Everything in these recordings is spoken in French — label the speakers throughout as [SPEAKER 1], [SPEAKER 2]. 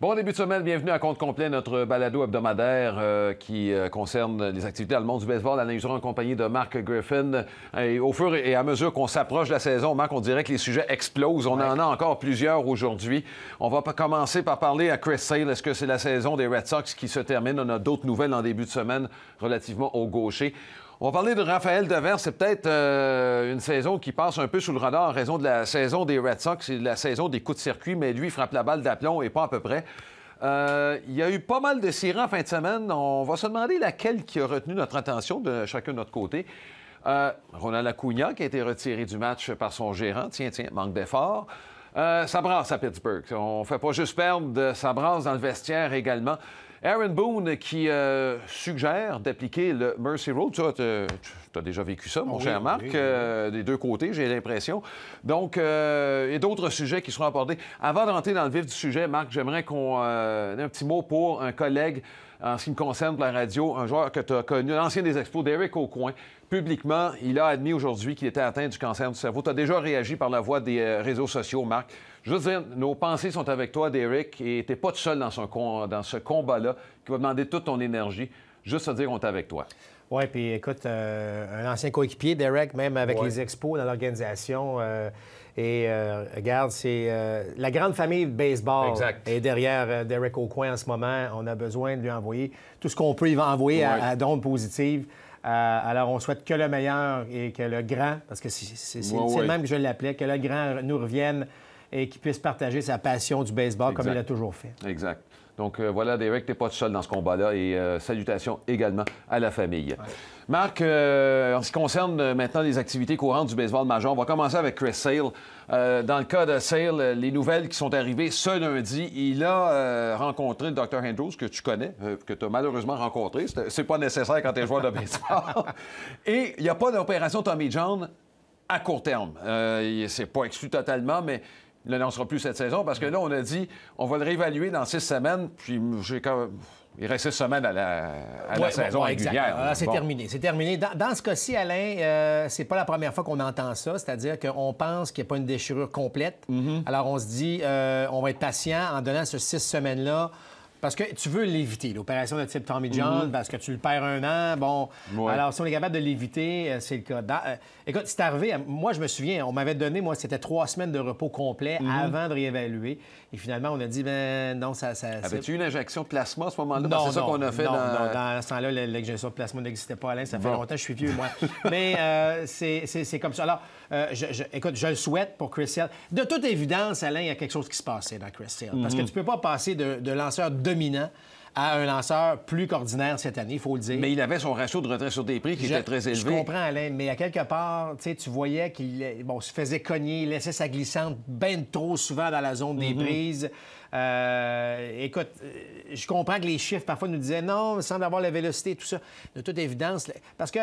[SPEAKER 1] Bon début de semaine, bienvenue à Compte complet, notre balado hebdomadaire qui concerne les activités dans le monde du baseball. Alain Useron en compagnie de Mark Griffin. Et au fur et à mesure qu'on s'approche de la saison, Marc, on dirait que les sujets explosent. On en a encore plusieurs aujourd'hui. On va commencer par parler à Chris Sale. Est-ce que c'est la saison des Red Sox qui se termine? On a d'autres nouvelles en début de semaine relativement au gaucher. On va parler de Raphaël Devers. C'est peut-être une saison qui passe un peu sous le radar en raison de la saison des Red Sox. C'est la saison des coups de circuit, mais lui, il frappe la balle d'aplomb et pas à peu près. Il y a eu pas mal de séries en fin de semaine. On va se demander laquelle qui a retenu notre attention de chacun de notre côté. Ronald Acuña, qui a été retiré du match par son gérant. Tiens, manque d'effort. Ça brasse à Pittsburgh. On ne fait pas juste perdre, ça brasse dans le vestiaire également. Aaron Boone qui suggère d'appliquer le Mercy Rule. Tu as déjà vécu ça, mon cher Marc, des deux côtés, j'ai l'impression. Donc, et d'autres sujets qui seront abordés. Avant de rentrer dans le vif du sujet, Marc, j'aimerais qu'on ait un petit mot pour un collègue en ce qui me concerne pour la radio, un joueur que tu as connu, l'ancien des Expos, Derek Aucoin. Publiquement, il a admis aujourd'hui qu'il était atteint du cancer du cerveau. Tu as déjà réagi par la voie des réseaux sociaux, Marc. Je veux dire, nos pensées sont avec toi, Derek, et tu n'es pas tout seul dans ce combat-là qui va demander toute ton énergie. Juste à dire qu'on est avec toi.
[SPEAKER 2] Oui, puis écoute, un ancien coéquipier, Derek, même avec les Expos dans l'organisation. Regarde, c'est la grande famille de baseball est derrière Derek Aucoin en ce moment. On a besoin de lui envoyer tout ce qu'on peut y envoyer à d'ondes positives. Alors, on souhaite que le meilleur et que le grand, parce que c'est le même que je l'appelais, que le grand nous revienne et qu'il puisse partager sa passion du baseball comme il l'a toujours fait.
[SPEAKER 1] Exact. Donc, voilà, Derek, tu n'es pas tout seul dans ce combat-là et salutations également à la famille. Ouais. Marc, en ce qui concerne maintenant les activités courantes du baseball majeur, on va commencer avec Chris Sale. Dans le cas de Sale, les nouvelles qui sont arrivées ce lundi, il a rencontré le Dr. Andrews, que tu connais, que tu as malheureusement rencontré. C'est pas nécessaire quand tu es joueur de baseball. Et il n'y a pas d'opération Tommy John à court terme. C'est pas exclu totalement, mais il ne lancera plus cette saison parce que là, on a dit on va le réévaluer dans 6 semaines, puis il reste 6 semaines à la saison régulière.
[SPEAKER 2] C'est terminé. C'est terminé. Dans ce cas-ci, Alain, c'est pas la première fois qu'on entend ça, c'est-à-dire qu'on pense qu'il n'y a pas une déchirure complète. Alors, on se dit on va être patient en donnant ces 6 semaines-là. Parce que tu veux l'éviter, l'opération de type Tommy John, parce que tu le perds un an. Bon, alors si on est capable de l'éviter, c'est le cas. Écoute, c'est arrivé, moi je me souviens, on m'avait donné, moi, c'était 3 semaines de repos complet avant de réévaluer. Et finalement, on a dit, ben non, ça...
[SPEAKER 1] Avais-tu une injection de plasma à ce moment-là?
[SPEAKER 2] Non,
[SPEAKER 1] c'est ça qu'on a fait
[SPEAKER 2] dans ce temps-là, l'injection de plasma n'existait pas, Alain. Ça fait longtemps que je suis vieux, moi. Mais c'est comme ça. Alors, écoute, je le souhaite pour Chris Sale. De toute évidence, Alain, il y a quelque chose qui se passait dans Chris Sale. Parce que tu peux pas passer de lanceur dominant à un lanceur plus qu'ordinaire cette année, il faut le dire.
[SPEAKER 1] Mais il avait son ratio de retrait sur des prix qui était très élevé.
[SPEAKER 2] Je comprends, Alain, mais à quelque part, tu voyais qu'il se faisait cogner, il laissait sa glissante bien trop souvent dans la zone des prises. Écoute, je comprends que les chiffres, parfois, nous disaient non, il semble avoir la vélocité, tout ça. De toute évidence, parce que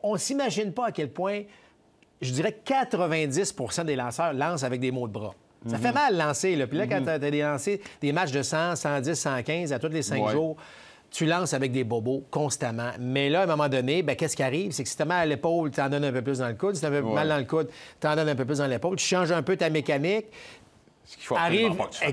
[SPEAKER 2] on ne s'imagine pas à quel point, je dirais que 90 des lanceurs lancent avec des maux de bras. Ça fait mal lancer, là. Puis là, quand tu as des matchs de 100, 110, 115 à tous les 5 jours, tu lances avec des bobos constamment. Mais là, à un moment donné, qu'est-ce qui arrive? C'est que si tu as mal à l'épaule, tu en donnes un peu plus dans le coude. Si tu as mal dans le coude, tu en donnes un peu plus dans l'épaule. Tu changes un peu ta mécanique.
[SPEAKER 1] Ce qu'il faut absolument pas que tu fasses.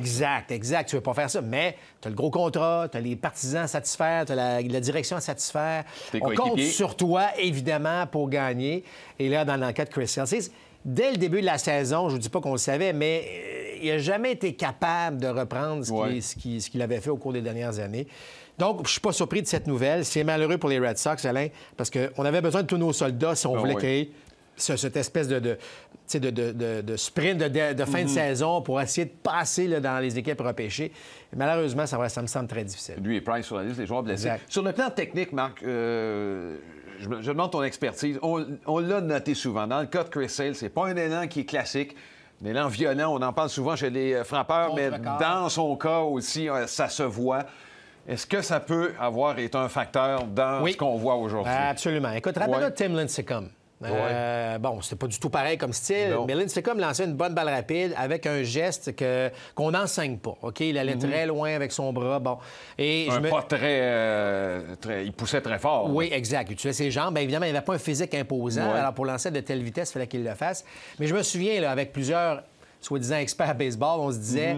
[SPEAKER 2] Exact. Tu veux pas faire ça. Mais tu as le gros contrat, tu as les partisans à satisfaire, tu as la direction à satisfaire. On compte sur toi, évidemment, pour gagner. Et là, dans le cas de Chris Sale, dès le début de la saison, je ne vous dis pas qu'on le savait, mais il n'a jamais été capable de reprendre ce qu'il avait fait au cours des dernières années. Donc, je ne suis pas surpris de cette nouvelle. C'est malheureux pour les Red Sox, Alain, parce qu'on avait besoin de tous nos soldats si on voulait créer cette espèce de sprint de fin de saison pour essayer de passer là, dans les équipes repêchées. Et malheureusement, ça me semble très difficile.
[SPEAKER 1] Lui et Price sur la liste des joueurs blessés.
[SPEAKER 2] Exact.
[SPEAKER 1] Sur le plan technique, Marc, je demande ton expertise. On l'a noté souvent. Dans le cas de Chris Sale, c'est pas un élan qui est classique. Un élan violent, on en parle souvent chez les frappeurs, mais dans son cas aussi, ça se voit. Est-ce que ça peut avoir été un facteur dans ce qu'on voit aujourd'hui?
[SPEAKER 2] Absolument. Écoute, rappelle-toi de Tim Lincecum. Bon, c'était pas du tout pareil comme style, mais Lincecum lançait une bonne balle rapide avec un geste qu'on n'enseigne pas. OK? Il allait très loin avec son bras. Bon. Et
[SPEAKER 1] pas très... Il poussait très fort.
[SPEAKER 2] Oui, exact. Il utilisait ses jambes. Bien évidemment, il n'avait pas un physique imposant. Alors, pour lancer de telle vitesse, il fallait qu'il le fasse. Mais je me souviens, là, avec plusieurs soi-disant experts à baseball, on se disait...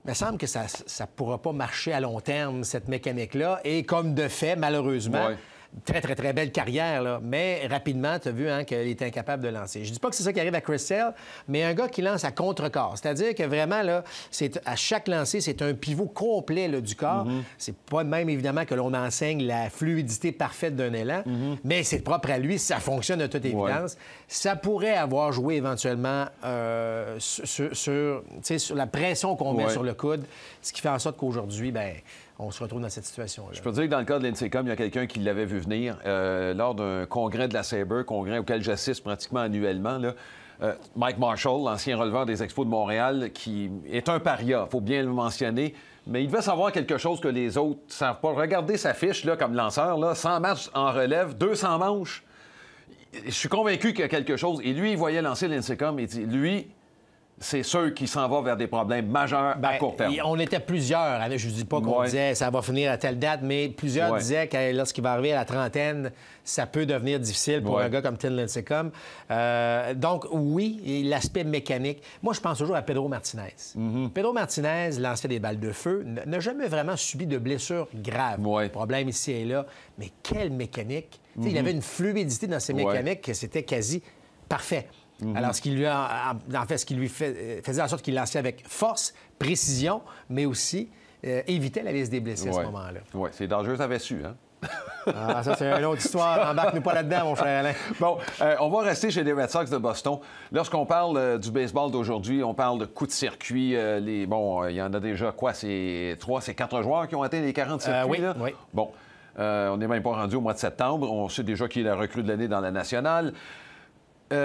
[SPEAKER 2] il me semble que ça ne pourra pas marcher à long terme, cette mécanique-là. Et comme de fait, malheureusement, très, très, très belle carrière, là. Mais rapidement, tu as vu qu'il est incapable de lancer. Je dis pas que c'est ça qui arrive à Chris Sale, mais un gars qui lance à contre-corps. C'est-à-dire que vraiment, là, à chaque lancer, c'est un pivot complet là, du corps. C'est pas de même, évidemment, que l'on enseigne la fluidité parfaite d'un élan, mais c'est propre à lui, ça fonctionne de toute évidence. Ça pourrait avoir joué éventuellement sur la pression qu'on met sur le coude, ce qui fait en sorte qu'aujourd'hui, on se retrouve dans cette situation-là.
[SPEAKER 1] Je peux dire que dans le cas de l'NCCOM, il y a quelqu'un qui l'avait vu venir lors d'un congrès de la Sabre, congrès auquel j'assiste pratiquement annuellement. Là. Mike Marshall, l'ancien releveur des Expos de Montréal, qui est un paria, il faut bien le mentionner, mais il devait savoir quelque chose que les autres ne savent pas. Regardez sa fiche là, comme lanceur, là, 100 matchs en relève, 200 manches. Je suis convaincu qu'il y a quelque chose. Et lui, il voyait lancer l'NCCOM et il dit, lui... c'est sûr qu'il s'en va vers des problèmes majeurs à court terme.
[SPEAKER 2] On était plusieurs. Je ne dis pas qu'on disait ça va finir à telle date, mais plusieurs disaient que lorsqu'il va arriver à la trentaine, ça peut devenir difficile pour un gars comme Tim Lincecum. Donc, oui, l'aspect mécanique. Moi, je pense toujours à Pedro Martinez. Pedro Martinez lançait des balles de feu, n'a jamais vraiment subi de blessures graves. Problème ici et là. Mais quelle mécanique! Il avait une fluidité dans ses mécaniques que c'était quasi parfait. Alors, ce qui lui faisait en sorte qu'il lançait avec force, précision, mais aussi évitait la liste des blessés à ce moment-là.
[SPEAKER 1] Oui, c'est dangereux, ça avait su, hein?
[SPEAKER 2] Ah, ça, c'est une autre histoire. Embarque-nous pas là-dedans, mon cher Alain.
[SPEAKER 1] Bon, on va rester chez les Red Sox de Boston. Lorsqu'on parle du baseball d'aujourd'hui, on parle de coups de circuit. Il y en a déjà, c'est 4 joueurs qui ont atteint les 40 circuits, là?
[SPEAKER 2] Oui.
[SPEAKER 1] Bon, on n'est même pas rendu au mois de septembre. On sait déjà qui est la recrue de l'année dans la nationale.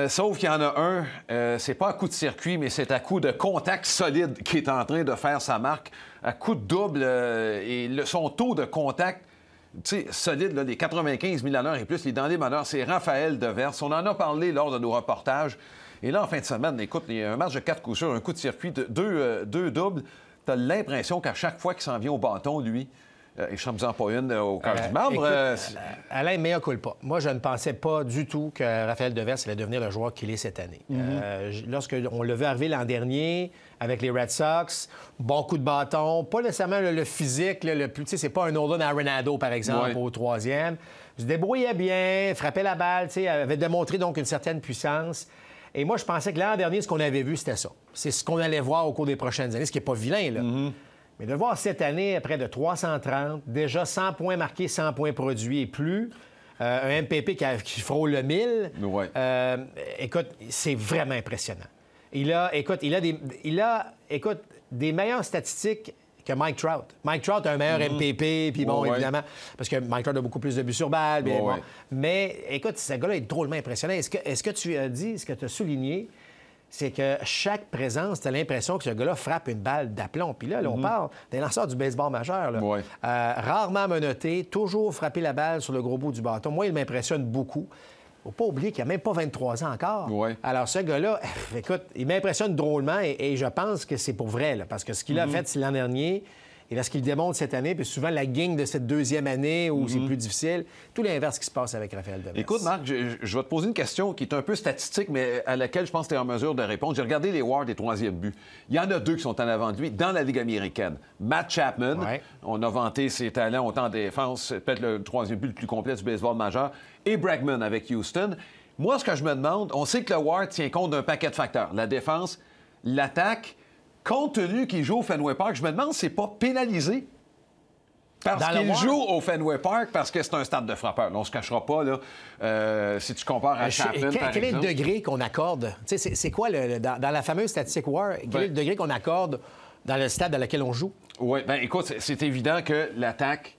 [SPEAKER 1] Sauf qu'il y en a un, c'est pas à coup de circuit, mais c'est à coup de contact solide qui est en train de faire sa marque. À coup de double, et son taux de contact, solide, là, les 95 000 à l'heure et plus, les dans les meneurs, c'est Raphaël Devers. On en a parlé lors de nos reportages. Et là, en fin de semaine, écoute, il y a un match de 4 coups sûrs, un coup de circuit, deux doubles. T'as l'impression qu'à chaque fois qu'il s'en vient au bâton, lui... et je ne pas une au cœur du membre.
[SPEAKER 2] Alain, mea culpa. Moi, je ne pensais pas du tout que Raphaël Devers allait devenir le joueur qu'il est cette année. Lorsqu'on l'a vu arriver l'an dernier avec les Red Sox, bon coup de bâton, pas nécessairement le physique, le plus... c'est pas un Nolan Arenado, par exemple, au troisième. Il se débrouillait bien, frappait la balle, avait démontré donc une certaine puissance. Et moi, je pensais que l'an dernier, ce qu'on avait vu, c'était ça. C'est ce qu'on allait voir au cours des prochaines années, ce qui n'est pas vilain, là. Mais de voir cette année, près de 330, déjà 100 points marqués, 100 points produits et plus, un MPP qui frôle le 1000, écoute, c'est vraiment impressionnant. Il a des meilleures statistiques que Mike Trout. Mike Trout a un meilleur MPP, puis évidemment, parce que Mike Trout a beaucoup plus de buts sur balle. Mais écoute, ce gars-là est drôlement impressionnant. Est-ce que tu as dit, ce que tu as souligné, c'est que chaque présence, tu as l'impression que ce gars-là frappe une balle d'aplomb. Puis là, on parle des lanceurs du baseball majeur. Là. Rarement menotté, toujours frapper la balle sur le gros bout du bâton. Moi, il m'impressionne beaucoup. Faut pas oublier qu'il n'a même pas 23 ans encore. Alors, ce gars-là, écoute, il m'impressionne drôlement et je pense que c'est pour vrai, là, parce que ce qu'il a fait l'an dernier... Et là, ce qu'il démontre cette année, puis souvent la gang de cette deuxième année où c'est plus difficile, tout l'inverse qui se passe avec Raphaël Devers.
[SPEAKER 1] Écoute, Marc, je vais te poser une question qui est un peu statistique, mais à laquelle je pense que tu es en mesure de répondre. J'ai regardé les Wards des troisième buts. Il y en a 2 qui sont en avant de lui dans la Ligue américaine. Matt Chapman, on a vanté ses talents autant en défense, c'est peut-être le troisième but le plus complet du baseball majeur, et Bregman avec Houston. Moi, ce que je me demande, on sait que le Ward tient compte d'un paquet de facteurs. La défense, l'attaque... Compte tenu qu'il joue au Fenway Park, je me demande si c'est pas pénalisé. Parce qu'il joue au Fenway Park, parce que c'est un stade de frappeurs. On ne se cachera pas, là, si tu compares à Chapman, par
[SPEAKER 2] quel est le
[SPEAKER 1] exemple.
[SPEAKER 2] degré qu'on accorde? C'est quoi, dans la fameuse statistique WAR, quel est le degré qu'on accorde dans le stade dans lequel on joue?
[SPEAKER 1] Oui, bien, écoute, c'est évident que l'attaque...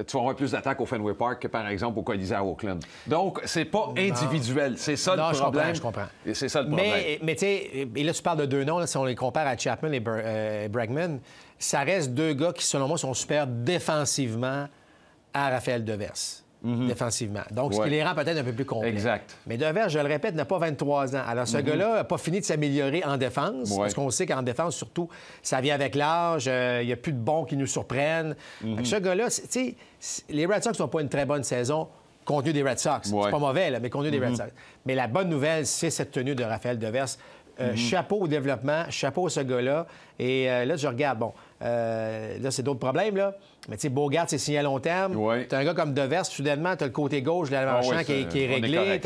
[SPEAKER 1] Tu vas avoir plus d'attaques au Fenway Park que, par exemple, au Colisée à Oakland. Donc, c'est pas individuel. C'est ça le problème.
[SPEAKER 2] Je comprends.
[SPEAKER 1] Et c'est ça le problème.
[SPEAKER 2] Mais tu sais, et là, tu parles de 2 noms, là, si on les compare à Chapman et Bregman, ça reste 2 gars qui, selon moi, sont super défensivement à Raphaël Devers. Défensivement. Donc, ce qui les rend peut-être un peu plus complets.
[SPEAKER 1] Exact.
[SPEAKER 2] Mais Devers, je le répète, n'a pas 23 ans. Alors, ce gars-là n'a pas fini de s'améliorer en défense, parce qu'on sait qu'en défense, surtout, ça vient avec l'âge. Il n'y a plus de bons qui nous surprennent. Fait que ce gars-là, tu sais, les Red Sox n'ont pas une très bonne saison compte tenu des Red Sox. C'est pas mauvais, là, mais compte tenu des Red Sox. Mais la bonne nouvelle, c'est cette tenue de Raphaël Devers. Chapeau au développement, chapeau à ce gars-là. Et là, je regarde, Là, c'est d'autres problèmes, là. Mais tu sais, Bogart, c'est signé à long terme.
[SPEAKER 1] Oui.
[SPEAKER 2] Tu as un gars comme Devers, soudainement, tu as le côté gauche de l'avant-champ qui est réglé.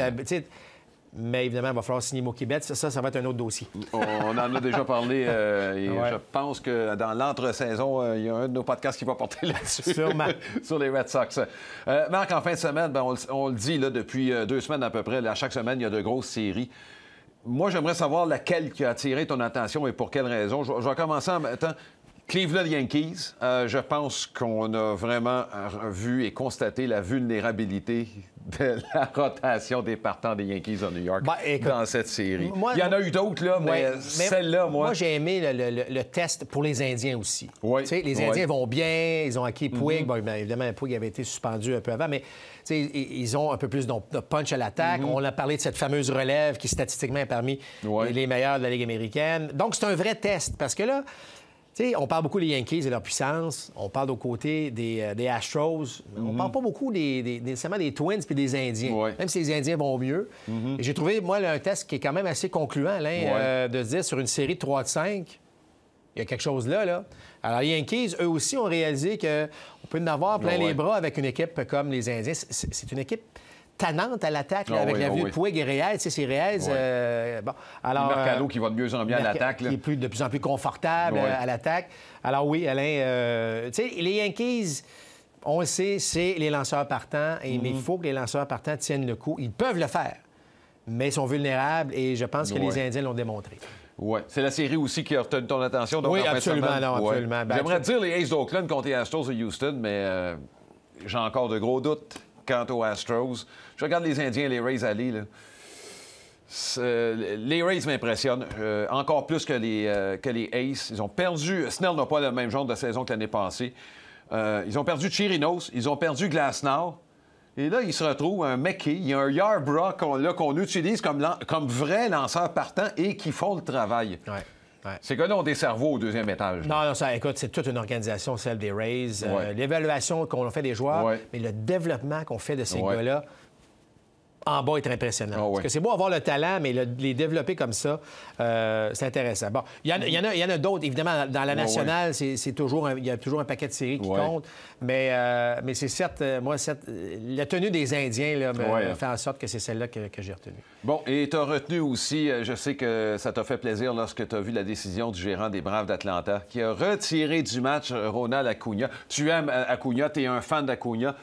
[SPEAKER 2] Mais évidemment, il va falloir signer Mookie Betts. Ça va être un autre dossier.
[SPEAKER 1] On en a déjà parlé. Et je pense que dans l'entre-saison, il y a un de nos podcasts qui va porter là-dessus.
[SPEAKER 2] Sûrement.
[SPEAKER 1] Sur les Red Sox. Marc, en fin de semaine, on le dit là, depuis 2 semaines à peu près, là, chaque semaine, il y a de grosses séries. Moi, j'aimerais savoir laquelle qui a attiré ton attention et pour quelle raison. Je vais commencer en même temps. Cleveland Yankees, je pense qu'on a vraiment vu et constaté la vulnérabilité de la rotation des partants des Yankees à New York dans cette série. Il y en a eu d'autres, là, mais celle-là, moi...
[SPEAKER 2] Moi, j'ai aimé le test pour les Indiens aussi.
[SPEAKER 1] Oui.
[SPEAKER 2] Tu sais, les Indiens vont bien, ils ont acquis Puig. Bon, évidemment, Puig avait été suspendu un peu avant, mais tu sais, ils ont un peu plus de punch à l'attaque. On a parlé de cette fameuse relève qui, statistiquement, est parmi les meilleurs de la Ligue américaine. Donc, c'est un vrai test, parce que là... Tu sais, on parle beaucoup des Yankees et leur puissance. On parle aux côtés des Astros. On parle pas beaucoup nécessairement des Twins puis des Indiens, même si les Indiens vont mieux. Et j'ai trouvé, moi, là, un test qui est quand même assez concluant, Alain, de se dire sur une série de 3-5, il y a quelque chose là. Alors, les Yankees, eux aussi, ont réalisé qu'on peut en avoir plein les bras avec une équipe comme les Indiens. C'est une équipe tannante à l'attaque, avec la vue de Puig et Reyes. C'est Reyes. Bon, alors,
[SPEAKER 1] Mercado qui va de mieux en mieux à l'attaque.
[SPEAKER 2] Qui est de plus en plus confortable à l'attaque. Alors oui, Alain, tu sais, les Yankees, on le sait, c'est les lanceurs partants. Mais il faut que les lanceurs partants tiennent le coup. Ils peuvent le faire, mais ils sont vulnérables et je pense que les Indiens l'ont démontré.
[SPEAKER 1] Oui. C'est la série aussi qui a retenu ton attention. Donc,
[SPEAKER 2] oui, absolument. Absolument.
[SPEAKER 1] J'aimerais dire les A's d'Oakland contre les Astros de Houston, mais j'ai encore de gros doutes quant aux Astros. Je regarde les Indiens et les Rays aller. Là. Les Rays m'impressionnent encore plus que les Aces. Ils ont perdu... Snell n'a pas le même genre de saison que l'année passée. Ils ont perdu Chirinos, ils ont perdu Glasnow. Et là, ils se retrouvent un Mackey, il y a un Yarbrough qu'on utilise comme vrai lanceur partant et qui font le travail.
[SPEAKER 2] Ouais.
[SPEAKER 1] Ces gars-là ont des cerveaux au 2e étage.
[SPEAKER 2] Non, ça, écoute, c'est toute une organisation, celle des Rays. L'évaluation qu'on a fait des joueurs, mais le développement qu'on fait de ces gars-là, en bas, est impressionnant. Parce que c'est beau avoir le talent, mais les développer comme ça, c'est intéressant. Bon, il y en a d'autres. Évidemment, dans la nationale, c'est toujours il y a toujours un paquet de séries qui comptent. Mais c'est certes, moi, la tenue des Indiens là, me fait en sorte que c'est celle-là que j'ai retenue. Bon, et tu as retenu aussi, je sais que ça t'a fait plaisir lorsque tu as vu la décision du gérant des Braves d'Atlanta qui a retiré du match Ronald Acuna. Tu aimes Acuna, tu es un fan d'Acuna.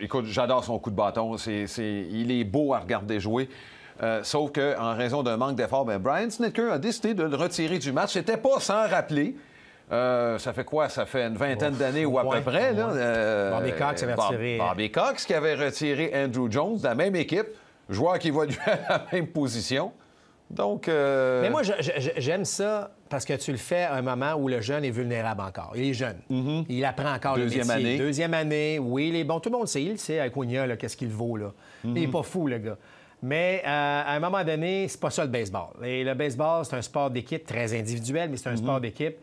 [SPEAKER 2] Écoute, j'adore son coup de bâton. Il est beau à regarder jouer. Sauf qu'en raison d'un manque d'effort, Brian Snitker a décidé de le retirer du match. C'était pas sans rappeler. Ça fait quoi? Ça fait une vingtaine d'années ou à peu près. Là, Bobby Cox avait retiré...
[SPEAKER 1] Bobby Cox qui avait retiré Andrew Jones de la même équipe. Joueur qui évoluait à la même position. Donc...
[SPEAKER 2] Mais moi, j'aime ça parce que tu le fais à un moment où le jeune est vulnérable encore. Il est jeune. Il apprend encore le métier. Deuxième année, oui, il est bon. Tout le monde sait. Il sait, Acuna, qu'est-ce qu'il vaut. Là. Il n'est pas fou, le gars. Mais à un moment donné, c'est pas ça le baseball. Et le baseball, c'est un sport d'équipe très individuel, mais c'est un sport d'équipe.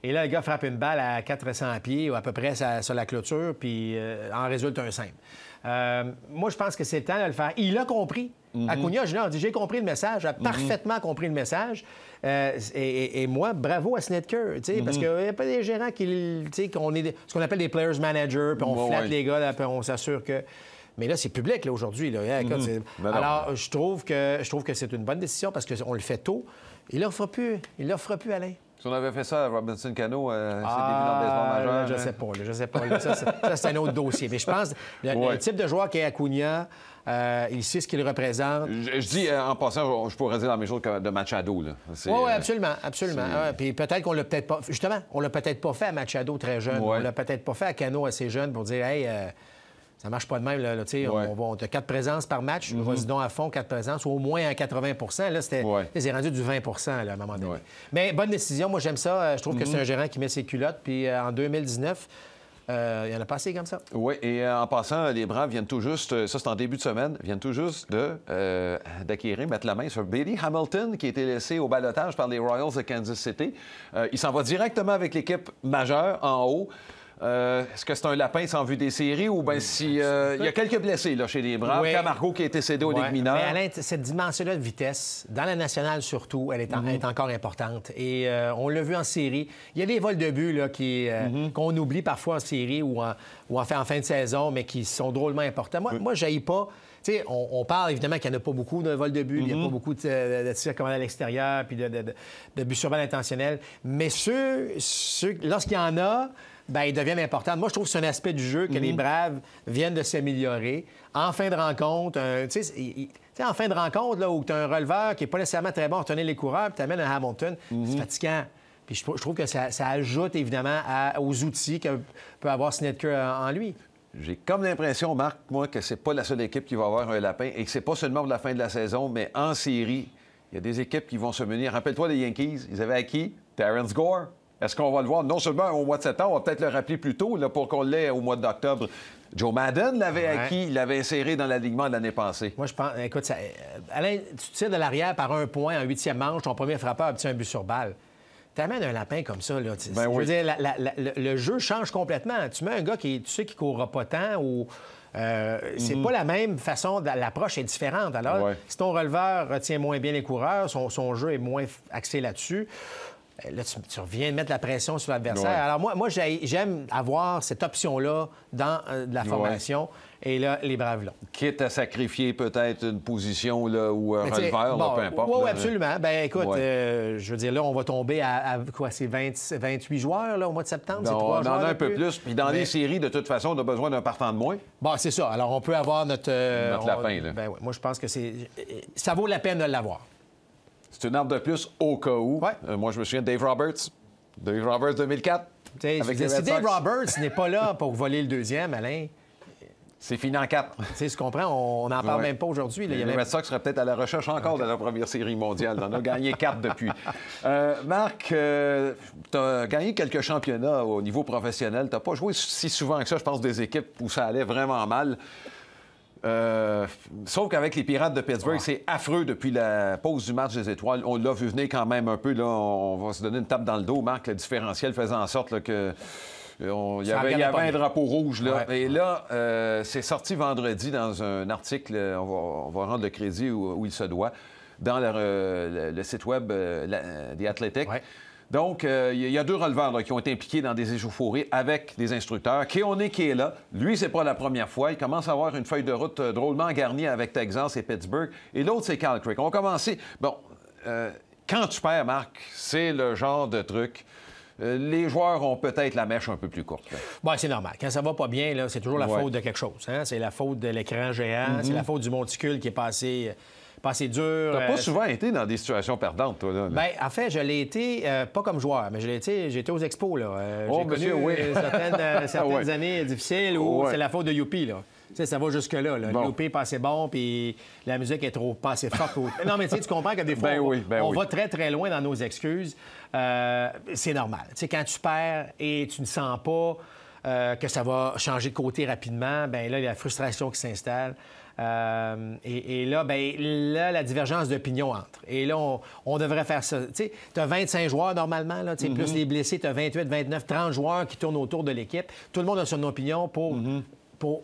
[SPEAKER 2] Et là, le gars frappe une balle à 400 pieds ou à peu près sur la clôture, puis en résulte un simple. Moi, je pense que c'est le temps de le faire. Il a compris. Acuna Junior a dit, j'ai compris le message, a parfaitement compris le message. Et moi, bravo à Snitker, parce qu'il n'y a pas des gérants qu'on est ce qu'on appelle des players managers, puis on flatte les gars, là, puis on s'assure que... Mais là, c'est public, là, aujourd'hui. Là. Alors, je trouve que c'est une bonne décision parce qu'on le fait tôt. Il ne le fera plus, Alain.
[SPEAKER 1] Si on avait fait ça à Robinson Cano, c'est début dans le baseball majeur.
[SPEAKER 2] Je sais pas. Là, ça, c'est un autre dossier. Mais je pense le type de joueur qu'est Acuna, il sait ce qu'il représente.
[SPEAKER 1] Je dis, en passant, je pourrais dire la même chose que de Machado.
[SPEAKER 2] Oui, absolument. Puis peut-être qu'on l'a peut-être pas... Justement, on l'a peut-être pas fait à Machado très jeune. On l'a peut-être pas fait à Cano assez jeune pour dire, hey... ça marche pas de même. Là, on a 4 présences par match. Vas-y donc à fond, 4 présences, ou au moins à 80 Là, c'est rendu du 20 là, à un moment donné. Mais bonne décision. Moi, j'aime ça. Je trouve que c'est un gérant qui met ses culottes. Puis en 2019, il y en a passé comme ça. Oui, et en passant, les Braves viennent tout juste, ça c'est en début de semaine, viennent tout juste d'acquérir, mettre la main sur Billy Hamilton, qui a été laissé au ballottage par les Royals de Kansas City. Il s'en va directement avec l'équipe majeure en haut.
[SPEAKER 1] Est-ce que c'est un lapin sans vue des séries ou bien si... il y a quelques blessés là, chez les Braves.
[SPEAKER 2] Oui.
[SPEAKER 1] Camargo qui a été cédé aux Ligues mineures.
[SPEAKER 2] Mais Alain, cette dimension-là de vitesse, dans la nationale surtout, elle est encore importante. Et on l'a vu en série. Il y a des vols de but là, qu'on oublie parfois en série ou en fin de saison, mais qui sont drôlement importants. Moi je n'haïs pas... Tu sais, on parle évidemment qu'il n'y en a pas beaucoup de vols de but, il n'y a pas beaucoup de tirs commandés à l'extérieur, puis de buts sur balle intentionnels. Mais lorsqu'il y en a, bien, ils deviennent importants. Moi, je trouve que c'est un aspect du jeu que les Braves viennent de s'améliorer. En fin de rencontre, tu sais, en fin de rencontre, là, où tu as un releveur qui n'est pas nécessairement très bon à retenir les coureurs, puis tu amènes un Hamilton, c'est fatigant. Puis je trouve que ça ajoute évidemment aux outils que peut avoir Snitker en lui.
[SPEAKER 1] J'ai comme l'impression, Marc, moi, que c'est pas la seule équipe qui va avoir un lapin et que c'est pas seulement pour la fin de la saison, mais en série, il y a des équipes qui vont se munir. Rappelle-toi les Yankees, ils avaient acquis Terrence Gore. Est-ce qu'on va le voir non seulement au mois de septembre, on va peut-être le rappeler plus tôt là, pour qu'on l'ait au mois d'octobre. Joe Madden l'avait acquis, il l'avait inséré dans l'alignement de l'année passée.
[SPEAKER 2] Moi, je pense... Écoute, Alain, tu tires de l'arrière par un point en 8e manche, ton premier frappeur obtient un but sur balle. T'amènes un lapin comme ça, là.
[SPEAKER 1] Ben oui.
[SPEAKER 2] Je veux dire, le jeu change complètement. Tu mets un gars qui, tu sais, qui courra pas tant ou... c'est pas la même façon, l'approche est différente. Alors, si ton releveur retient moins bien les coureurs, son jeu est moins axé là-dessus, là, tu reviens de mettre la pression sur l'adversaire.
[SPEAKER 1] Ouais.
[SPEAKER 2] Alors, moi j'aime avoir cette option-là dans de la formation. Et là, les Braves l'ont.
[SPEAKER 1] Quitte à sacrifier peut-être une position là, ou un releveur, là, peu importe.
[SPEAKER 2] Oui,
[SPEAKER 1] là,
[SPEAKER 2] absolument. Ben écoute, je veux dire, là, on va tomber à quoi? C'est 28 joueurs là, au mois de septembre?
[SPEAKER 1] Non,
[SPEAKER 2] on en
[SPEAKER 1] a un peu plus. Puis dans les séries, de toute façon, on a besoin d'un partant de moins.
[SPEAKER 2] Bon, c'est ça. Alors, on peut avoir notre
[SPEAKER 1] lapin, là.
[SPEAKER 2] Ben, ouais, moi, je pense que ça vaut la peine de l'avoir.
[SPEAKER 1] C'est une arme de plus au cas où.
[SPEAKER 2] Ouais.
[SPEAKER 1] Moi, je me souviens de Dave Roberts. Dave Roberts 2004.
[SPEAKER 2] Si Dave Roberts n'est pas là pour voler le deuxième, Alain...
[SPEAKER 1] C'est fini en 4.
[SPEAKER 2] Tu sais, tu comprends? On n'en parle même pas aujourd'hui.
[SPEAKER 1] Les Red Sox seraient peut-être à la recherche encore de la première série mondiale. On a gagné 4 depuis. Marc, tu as gagné quelques championnats au niveau professionnel. Tu n'as pas joué si souvent que ça, je pense, des équipes où ça allait vraiment mal. Sauf qu'avec les Pirates de Pittsburgh, c'est affreux depuis la pause du match des Étoiles. On l'a vu venir quand même un peu. Là, on va se donner une tape dans le dos. Marc, le différentiel faisait en sorte là, que... Il y avait un drapeau rouge, là. Ouais. Et là, c'est sorti vendredi dans un article, on va rendre le crédit où il se doit, dans le site web The Athletic. Ouais. Donc, il y a 2 releveurs là, qui ont été impliqués dans des échauffourées avec des instructeurs. Keone qui est là. Lui, c'est pas la première fois. Il commence à avoir une feuille de route drôlement garnie avec Texas et Pittsburgh. Et l'autre, c'est Cal Crick. On va commencer. Bon, quand tu perds, Marc, c'est le genre de truc... les joueurs ont peut-être la mèche un peu plus courte.
[SPEAKER 2] Bon, c'est normal. Quand ça va pas bien, là, c'est toujours la faute de quelque chose. Hein? C'est la faute de l'écran géant, c'est la faute du monticule qui est passé dur.
[SPEAKER 1] T'as pas souvent été dans des situations perdantes, toi, là?
[SPEAKER 2] Bien, en fait, je l'ai été, pas comme joueur, mais j'étais aux expos, là. J'ai connu certaines années difficiles où c'est la faute de Youpi, là. Tu sais, ça va jusque-là. Bon. Youpi est pas assez bon, puis la musique est pas assez forte. Non, mais tu comprends que des fois, on va très, très loin dans nos excuses. C'est normal. Tu sais, quand tu perds et tu ne sens pas que ça va changer de côté rapidement, bien là, il y a la frustration qui s'installe. Et là, bien, la divergence d'opinion entre. Et là, on devrait faire ça. Tu sais, tu as 25 joueurs normalement, là, plus les blessés, tu as 28, 29, 30 joueurs qui tournent autour de l'équipe. Tout le monde a son opinion pour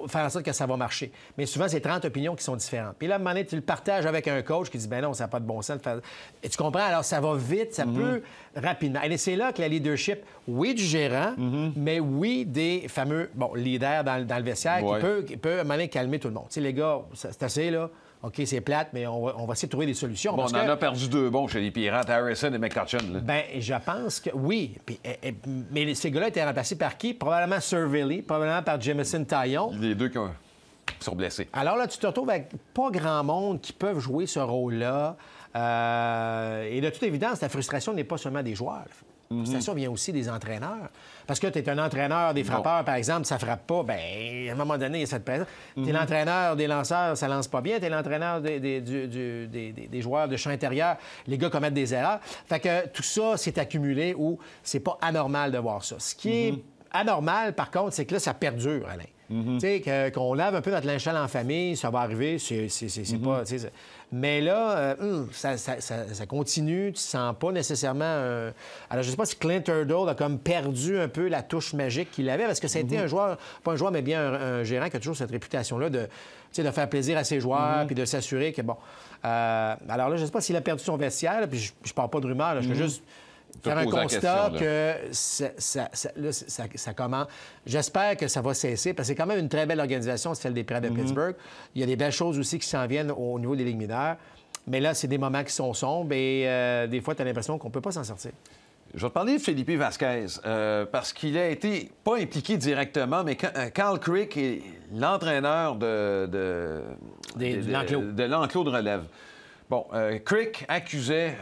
[SPEAKER 2] faire en sorte que ça va marcher. Mais souvent, c'est 30 opinions qui sont différentes. Puis là, à un moment donné, tu le partages avec un coach qui dit, ben non, ça n'a pas de bon sens de faire... Et tu comprends? Alors, ça va vite, ça peut rapidement. Et c'est là que la leadership, oui, du gérant, mais oui, des fameux, leaders dans le vestiaire qui peut à un moment donné calmer tout le monde. Tu sais, les gars, c'est assez, là. OK, c'est plate, mais on va essayer de trouver des solutions.
[SPEAKER 1] Bon, on en a perdu 2 bons chez les Pirates, Harrison et McCutcheon. Bien,
[SPEAKER 2] je pense que oui. Mais ces gars-là étaient remplacés par qui? Probablement Cervelli, probablement par Jamison Taillon.
[SPEAKER 1] Les 2 qui sont blessés.
[SPEAKER 2] Alors là, tu te retrouves avec pas grand monde qui peuvent jouer ce rôle-là. Et de toute évidence, la frustration n'est pas seulement des joueurs. La frustration vient aussi des entraîneurs. Parce que tu es un entraîneur des frappeurs, par exemple, ça frappe pas, bien, à un moment donné, il y a cette pression. Tu es l'entraîneur des lanceurs, ça lance pas bien. Tu es l'entraîneur des joueurs de champ intérieur, les gars commettent des erreurs. Fait que tout ça s'est accumulé où c'est pas anormal de voir ça. Ce qui est anormal, par contre, c'est que là, ça perdure, Alain. Tu sais, qu'on lave un peu notre linge sale en famille, ça va arriver, c'est pas... tu sais, mais là, ça continue, tu sens pas nécessairement... Alors, je sais pas si Clint Hurdle a comme perdu un peu la touche magique qu'il avait, parce que ça a été un joueur, pas un joueur, mais bien un gérant qui a toujours cette réputation-là de faire plaisir à ses joueurs, puis de s'assurer que, bon... alors là, je sais pas s'il a perdu son vestiaire, là, puis je parle pas de rumeurs, là, je veux juste... faire un constat que ça commence. J'espère que ça va cesser, parce que c'est quand même une très belle organisation, celle des Pirates de Pittsburgh. Il y a des belles choses aussi qui s'en viennent au niveau des ligues mineures. Mais là, c'est des moments qui sont sombres et des fois, tu as l'impression qu'on ne peut pas s'en sortir.
[SPEAKER 1] Je vais te parler de Felipe Vasquez, parce qu'il a été pas impliqué directement, mais Carl Crick est l'entraîneur de l'enclos de relève. Bon, Crick accusait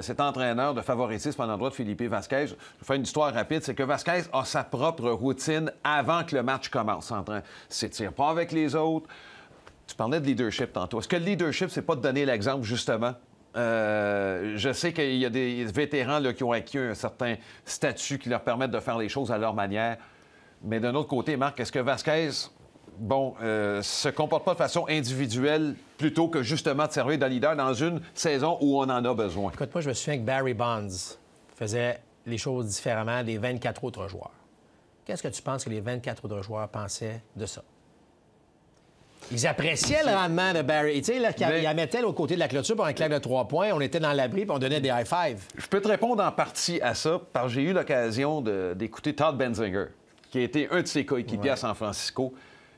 [SPEAKER 1] cet entraîneur de favoritisme à l'endroit de Felipe Vasquez. Je vais faire une histoire rapide. C'est que Vasquez a sa propre routine avant que le match commence. Il ne s'étire pas avec les autres. Tu parlais de leadership tantôt. Est-ce que le leadership, c'est pas de donner l'exemple, justement? Je sais qu'il y a des vétérans là, qui ont acquis un certain statut qui leur permettent de faire les choses à leur manière. Mais d'un autre côté, Marc, est-ce que Vasquez... se comporte pas de façon individuelle plutôt que justement de servir de leader dans une saison où on en a besoin?
[SPEAKER 2] Écoute, moi, je me souviens que Barry Bonds faisait les choses différemment des 24 autres joueurs. Qu'est-ce que tu penses que les 24 autres joueurs pensaient de ça? Ils appréciaient le rendement de Barry. Tu sais, là, il la mettait au côté de la clôture pour un claque de 3 points. On était dans l'abri puis on donnait des high-fives.
[SPEAKER 1] Je peux te répondre en partie à ça, parce que j'ai eu l'occasion d'écouter Todd Benzinger, qui a été un de ses coéquipiers à San Francisco,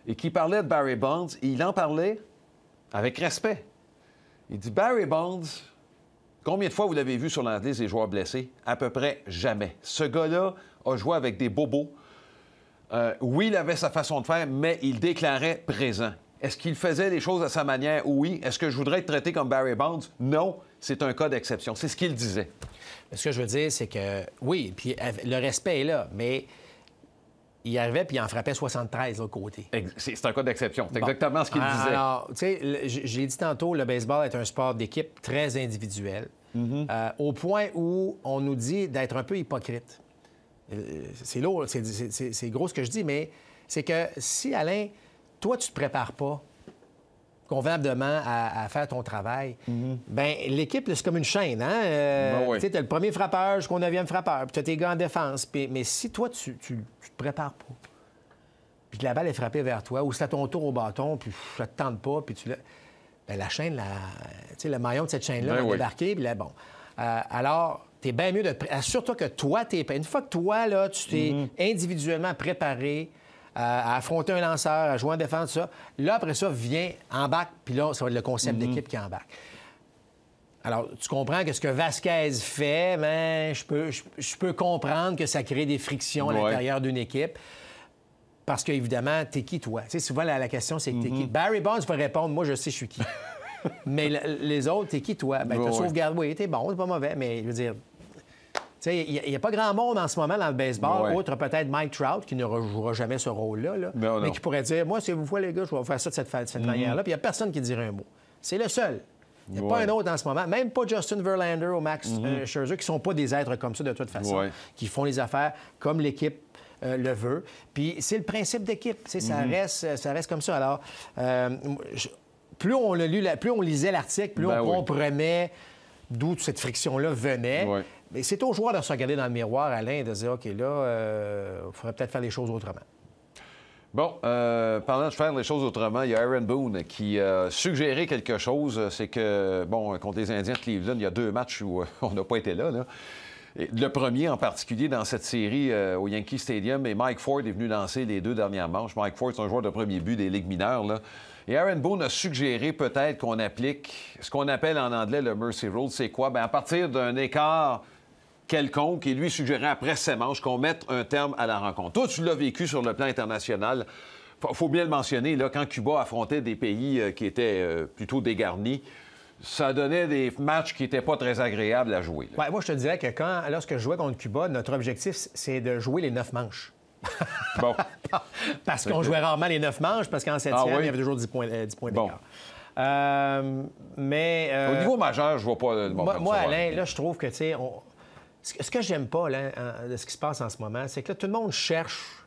[SPEAKER 1] et qui parlait de Barry Bonds, et il en parlait avec respect. Il dit, Barry Bonds, combien de fois vous l'avez vu sur la liste des joueurs blessés? À peu près jamais. Ce gars-là a joué avec des bobos. Oui, il avait sa façon de faire, mais il déclarait présent. Est-ce qu'il faisait les choses à sa manière? Oui. Est-ce que je voudrais être traité comme Barry Bonds? Non. C'est un cas d'exception. C'est ce qu'il disait.
[SPEAKER 2] Ce que je veux dire, c'est que, oui, puis le respect est là, mais... Il arrivait puis il en frappait 73 de l'autre côté.
[SPEAKER 1] C'est un cas d'exception. C'est exactement ce qu'il disait.
[SPEAKER 2] Alors, tu sais, j'ai dit tantôt, le baseball est un sport d'équipe très individuel, au point où on nous dit d'être un peu hypocrite. C'est lourd, c'est gros ce que je dis, mais c'est que si, Alain, toi, tu te prépares pas convenablement à faire ton travail, bien, l'équipe, c'est comme une chaîne, hein? Tu sais, t'as le premier frappeur jusqu'au 9e frappeur, puis t'as tes gars en défense. Mais si toi, tu te prépares pas, puis que la balle est frappée vers toi, ou c'est à ton tour au bâton, puis ça te tente pas, puis tu l'as... Bien, la chaîne, tu sais, le maillon de cette chaîne-là va débarquer, puis là, bon. Alors, t'es bien mieux de... Assure-toi que toi, une fois que toi, là, tu t'es individuellement préparé à affronter un lanceur, à jouer en défense, ça. Là, après ça, vient en bac, puis là, ça va être le concept d'équipe qui est en bac. Alors, tu comprends que ce que Vasquez fait, bien, je peux comprendre que ça crée des frictions à l'intérieur d'une équipe. Parce qu'évidemment, t'es qui, toi? Tu sais, souvent, la question, c'est que t'es qui? Barry Bonds va répondre, moi, je sais, je suis qui. Mais les autres, t'es qui, toi? Bien, t'as sauvegarde, oui, t'es bon, c'est pas mauvais, mais je veux dire... Il n'y a pas grand monde en ce moment dans le baseball, outre peut-être Mike Trout, qui ne rejouera jamais ce rôle-là, mais qui pourrait dire, moi, c'est vous voyez, les gars, je vais faire ça de cette manière-là, puis il n'y a personne qui dirait un mot. C'est le seul. Il n'y a pas un autre en ce moment, même pas Justin Verlander ou Max Scherzer, qui ne sont pas des êtres comme ça de toute façon, qui font les affaires comme l'équipe le veut. Puis c'est le principe d'équipe, ça reste comme ça. Alors, plus on l'a lu, plus on lisait l'article, plus on comprenait d'où cette friction-là venait. Mais c'est aux joueurs de se regarder dans le miroir, Alain, et de dire, OK, là, il faudrait peut-être faire les choses autrement.
[SPEAKER 1] Bon, parlant de faire les choses autrement, il y a Aaron Boone qui a suggéré quelque chose. C'est que, bon, contre les Indiens de Cleveland, il y a 2 matchs où on n'a pas été là. Et le premier, en particulier, dans cette série au Yankee Stadium, et Mike Ford est venu lancer les 2 dernières manches. Mike Ford, c'est un joueur de premier but des ligues mineures, là. Et Aaron Boone a suggéré peut-être qu'on applique ce qu'on appelle en anglais le mercy rule. C'est quoi? Bien, à partir d'un écart quelconque, et lui suggérait après ces manches qu'on mette un terme à la rencontre. Toi, tu l'as vécu sur le plan international. Faut bien le mentionner, là, quand Cuba affrontait des pays qui étaient plutôt dégarnis, ça donnait des matchs qui n'étaient pas très agréables à jouer.
[SPEAKER 2] Ouais, moi, je te dirais que lorsque je jouais contre Cuba, notre objectif, c'est de jouer les 9 manches.
[SPEAKER 1] Bon.
[SPEAKER 2] Parce qu'on jouait rarement les 9 manches, parce qu'en 7e, il y avait toujours 10 points d'écart.
[SPEAKER 1] Au niveau majeur, je vois pas le moment.
[SPEAKER 2] Moi, Alain, là, je trouve que, tu sais, Ce que j'aime pas là, de ce qui se passe en ce moment, c'est que là, tout le monde cherche.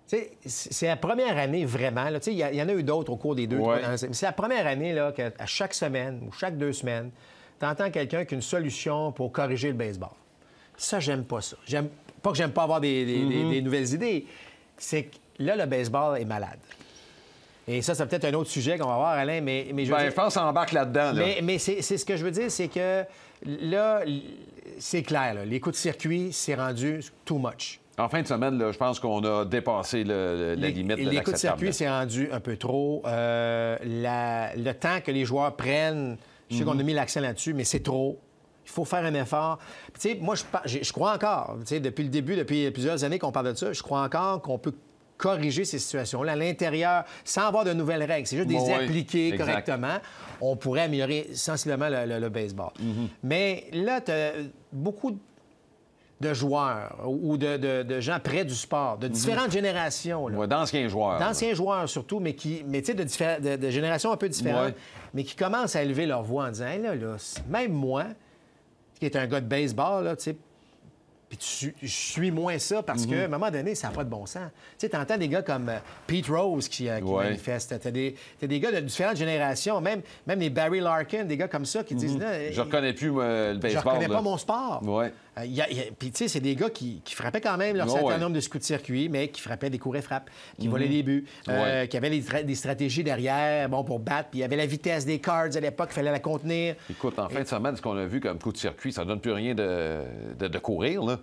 [SPEAKER 2] Tu sais, c'est la première année vraiment. Il y en a eu d'autres au cours des 2
[SPEAKER 1] Ouais.
[SPEAKER 2] 3 ans. Mais c'est la première année là, qu'à chaque semaine ou chaque 2 semaines, tu entends quelqu'un qui a une solution pour corriger le baseball. Ça, j'aime pas ça. Pas que j'aime pas avoir des nouvelles idées. C'est que là, le baseball est malade. Et ça, c'est peut-être un autre sujet qu'on va voir, Alain, mais je veux dire...
[SPEAKER 1] Je pense qu'on embarque là-dedans. Là.
[SPEAKER 2] Mais c'est ce que je veux dire, c'est que là, c'est clair, là, les coups de circuit, c'est rendu too much.
[SPEAKER 1] En fin de semaine, là, je pense qu'on a dépassé la limite de
[SPEAKER 2] Les coups de circuit,
[SPEAKER 1] l'acceptable.
[SPEAKER 2] c'est rendu un peu trop. Le temps que les joueurs prennent, je sais qu'on a mis l'accent là-dessus, mais c'est trop. Il faut faire un effort. Tu sais, moi, je crois encore, tu sais, depuis le début, depuis plusieurs années qu'on parle de ça, je crois encore qu'on peut corriger ces situations-là à l'intérieur sans avoir de nouvelles règles. C'est juste des appliquer correctement. On pourrait améliorer sensiblement le baseball. Mais là, tu as beaucoup de joueurs ou de gens près du sport, de différentes générations. Là.
[SPEAKER 1] Ouais, d'anciens joueurs.
[SPEAKER 2] D'anciens joueurs surtout, mais tu sais, de générations un peu différentes, mais qui commencent à élever leur voix en disant hey, là, même moi, qui est un gars de baseball, là, tu sais, puis je suis moins ça parce qu'à un moment donné, ça n'a pas de bon sens. Tu sais, t'entends des gars comme Pete Rose qui manifestent. T'as des gars de différentes générations, même les Barry Larkin, des gars comme ça qui disent... Là,
[SPEAKER 1] je reconnais plus le baseball.
[SPEAKER 2] Je reconnais pas mon sport.
[SPEAKER 1] Ouais.
[SPEAKER 2] Puis, tu sais, c'est des gars qui frappaient quand même leur certain nombre de coups de circuit, mais qui frappaient des courts et frappes, qui volaient des buts, qui avaient des stratégies derrière, pour battre. Puis il y avait la vitesse des Cards à l'époque, il fallait la contenir.
[SPEAKER 1] Écoute, en fin de semaine, ce qu'on a vu comme coup de circuit, ça donne plus rien de courir, là.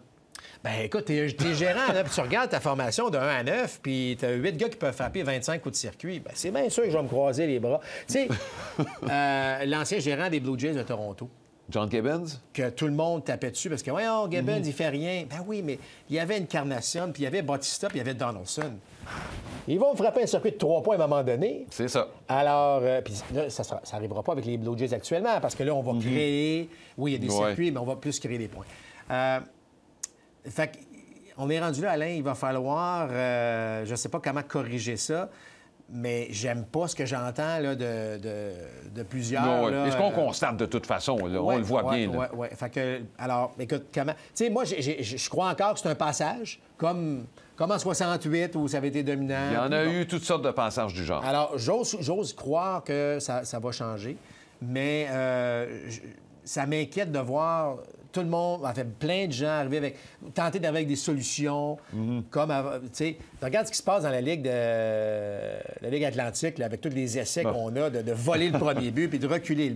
[SPEAKER 2] Ben écoute, t'es gérant, là, puis tu regardes ta formation de 1 à 9, puis t'as 8 gars qui peuvent frapper 25 coups de circuit. Ben c'est bien sûr que je vais me croiser les bras. Tu sais, l'ancien gérant des Blue Jays de Toronto,
[SPEAKER 1] John Gibbons?
[SPEAKER 2] que tout le monde tapait dessus parce que, voyons, Gibbons, il fait rien. Ben oui, mais il y avait Encarnacion, puis il y avait Bautista, puis il y avait Donaldson. Ils vont frapper un circuit de 3 points à un moment donné.
[SPEAKER 1] C'est ça.
[SPEAKER 2] Alors, puis là, ça n'arrivera pas avec les Blue Jays actuellement parce que là, on va créer... Oui, il y a des circuits, mais on va plus créer des points. Fait qu'on est rendu là, Alain, il va falloir... je ne sais pas comment corriger ça, mais j'aime pas ce que j'entends là, de plusieurs...
[SPEAKER 1] Non,
[SPEAKER 2] là,
[SPEAKER 1] et ce qu'on constate de toute façon, là, on le voit bien.
[SPEAKER 2] Oui. Fait que, alors, écoute, comment... Tu sais, moi, je crois encore que c'est un passage, comme en 68 où ça avait été dominant.
[SPEAKER 1] Il y en a eu toutes sortes de passages du genre.
[SPEAKER 2] Alors, j'ose croire que ça va changer, mais ça m'inquiète de voir tout le monde, en fait, plein de gens tenter d'arriver avec des solutions, comme, tu sais, regarde ce qui se passe dans la Ligue Atlantique, là, avec tous les essais qu'on a de voler le premier but puis de reculer.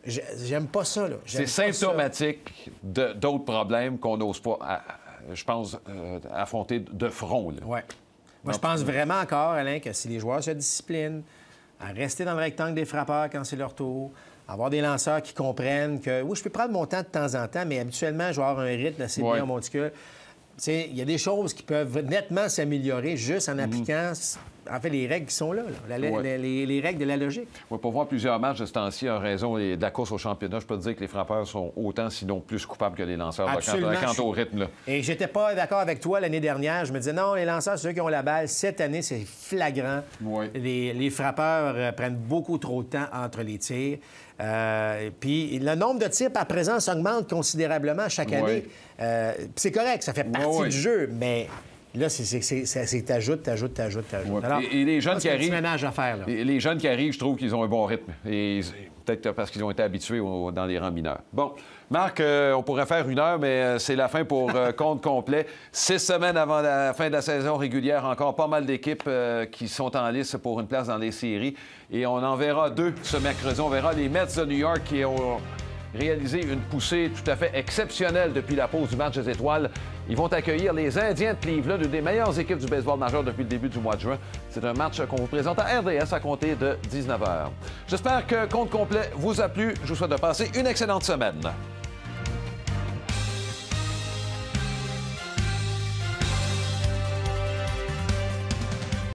[SPEAKER 2] J'aime pas ça, là.
[SPEAKER 1] C'est symptomatique d'autres problèmes qu'on n'ose pas, je pense, affronter de front. Là.
[SPEAKER 2] Oui. Moi, je pense vraiment encore, Alain, que si les joueurs se disciplinent à rester dans le rectangle des frappeurs quand c'est leur tour, avoir des lanceurs qui comprennent que, oui, je peux prendre mon temps de temps en temps, mais habituellement, je vais avoir un rythme assez bien au monticule. Tu sais, il y a des choses qui peuvent nettement s'améliorer juste en appliquant, en fait, les règles qui sont là, les règles de la logique.
[SPEAKER 1] Oui, pour voir plusieurs matchs de ce temps-ci, en raison de la course au championnat, je peux te dire que les frappeurs sont autant, sinon plus coupables que les lanceurs quant au rythme. Là.
[SPEAKER 2] Et j'étais pas d'accord avec toi l'année dernière. Je me disais, non, les lanceurs, c'est ceux qui ont la balle. Cette année, c'est flagrant.
[SPEAKER 1] Oui.
[SPEAKER 2] Les frappeurs prennent beaucoup trop de temps entre les tirs. Puis le nombre de tirs par présence augmente considérablement chaque année. C'est correct, ça fait partie du jeu, mais là, c'est t'ajoutes.
[SPEAKER 1] Ouais.
[SPEAKER 2] Alors,
[SPEAKER 1] et les jeunes qui arrivent,
[SPEAKER 2] ménage à faire, là.
[SPEAKER 1] les jeunes qui arrivent, je trouve qu'ils ont un bon rythme. Et peut-être parce qu'ils ont été habitués dans les rangs mineurs. Bon, Marc, on pourrait faire 1 heure, mais c'est la fin pour compte complet. 6 semaines avant la fin de la saison régulière, encore pas mal d'équipes qui sont en lice pour une place dans les séries. Et on en verra 2 ce mercredi. On verra les Mets de New York qui ont réalisé une poussée tout à fait exceptionnelle depuis la pause du match des étoiles. Ils vont accueillir les Indiens de Cleveland, une des meilleures équipes du baseball majeur depuis le début du mois de juin. C'est un match qu'on vous présente à RDS à compter de 19h. J'espère que Compte complet vous a plu. Je vous souhaite de passer une excellente semaine.